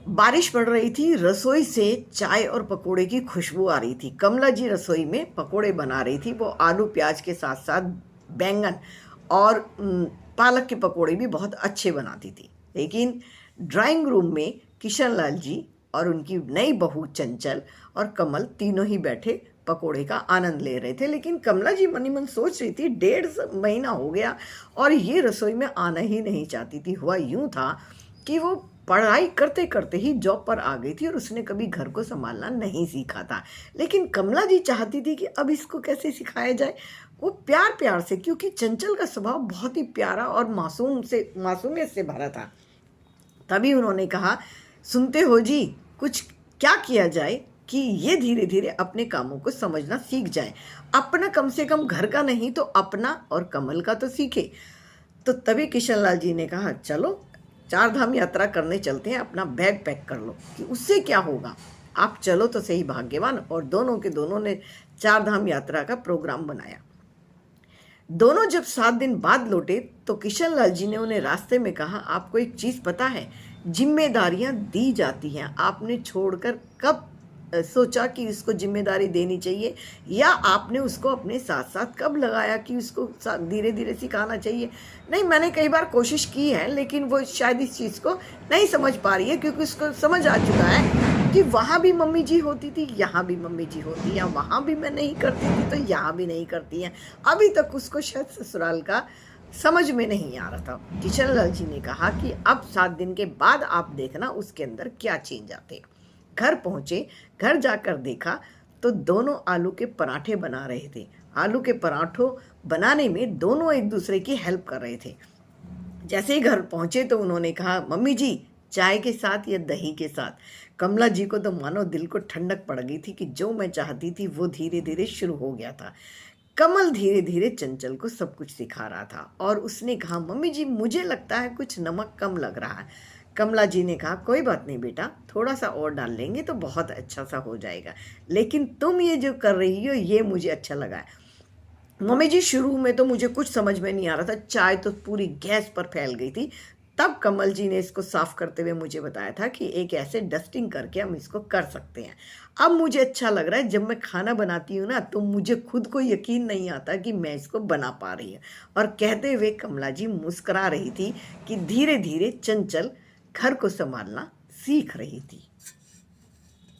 बारिश पड़ रही थी, रसोई से चाय और पकोड़े की खुशबू आ रही थी। कमला जी रसोई में पकोड़े बना रही थी। वो आलू प्याज के साथ साथ बैंगन और पालक के पकोड़े भी बहुत अच्छे बनाती थी। लेकिन ड्राइंग रूम में किशन लाल जी और उनकी नई बहू चंचल और कमल तीनों ही बैठे पकोड़े का आनंद ले रहे थे। लेकिन कमला जी मन ही मन सोच रही थी, 1.5 महीना हो गया और ये रसोई में आना ही नहीं चाहती थी। हुआ यूं था कि वो पढ़ाई करते करते ही जॉब पर आ गई थी और उसने कभी घर को संभालना नहीं सीखा था। लेकिन कमला जी चाहती थी कि अब इसको कैसे सिखाया जाए। वो प्यार प्यार से, क्योंकि चंचल का स्वभाव बहुत ही प्यारा और मासूमियत से भरा था। तभी उन्होंने कहा, सुनते हो जी, कुछ क्या किया जाए कि ये धीरे धीरे अपने कामों को समझना सीख जाए। अपना कम से कम घर का नहीं तो अपना और कमल का तो सीखे। तो तभी किशन लाल जी ने कहा, चलो 4 धाम यात्रा करने चलते हैं, अपना बैग पैक कर लो। कि उससे क्या होगा, आप चलो तो सही भाग्यवान। और दोनों के दोनों ने 4 धाम यात्रा का प्रोग्राम बनाया। दोनों जब 7 दिन बाद लौटे तो किशन लाल जी ने उन्हें रास्ते में कहा, आपको एक चीज पता है, जिम्मेदारियां दी जाती हैं, आपने छोड़कर कब सोचा कि इसको जिम्मेदारी देनी चाहिए, या आपने उसको अपने साथ साथ कब लगाया कि उसको धीरे धीरे सिखाना चाहिए। नहीं, मैंने कई बार कोशिश की है, लेकिन वो शायद इस चीज़ को नहीं समझ पा रही है, क्योंकि उसको समझ आ चुका है कि वहाँ भी मम्मी जी होती थी, यहाँ भी मम्मी जी होती है, वहाँ भी मैं नहीं करती थी तो यहाँ भी नहीं करती हैं। अभी तक उसको शायद ससुराल का समझ में नहीं आ रहा था। किशन लाल जी ने कहा कि अब 7 दिन के बाद आप देखना उसके अंदर क्या चेंज आते। घर पहुंचे, घर जाकर देखा तो दोनों आलू के पराठे बना रहे थे। आलू के पराठों बनाने में दोनों एक दूसरे की हेल्प कर रहे थे। जैसे ही घर पहुंचे तो उन्होंने कहा, मम्मी जी चाय के साथ या दही के साथ। कमला जी को तो मानो दिल को ठंडक पड़ गई थी कि जो मैं चाहती थी वो धीरे धीरे शुरू हो गया था। कमल धीरे धीरे चंचल को सब कुछ सिखा रहा था और उसने कहा, मम्मी जी मुझे लगता है कुछ नमक कम लग रहा है। कमला जी ने कहा, कोई बात नहीं बेटा, थोड़ा सा और डाल लेंगे तो बहुत अच्छा सा हो जाएगा, लेकिन तुम ये जो कर रही हो ये मुझे अच्छा लगा है। मम्मी जी शुरू में तो मुझे कुछ समझ में नहीं आ रहा था, चाय तो पूरी गैस पर फैल गई थी। तब कमल जी ने इसको साफ करते हुए मुझे बताया था कि एक ऐसे डस्टिंग करके हम इसको कर सकते हैं। अब मुझे अच्छा लग रहा है, जब मैं खाना बनाती हूँ ना तो मुझे खुद को यकीन नहीं आता कि मैं इसको बना पा रही हूँ। और कहते हुए कमला जी मुस्कुरा रही थी कि धीरे धीरे चंचल घर को संभालना सीख रही थी।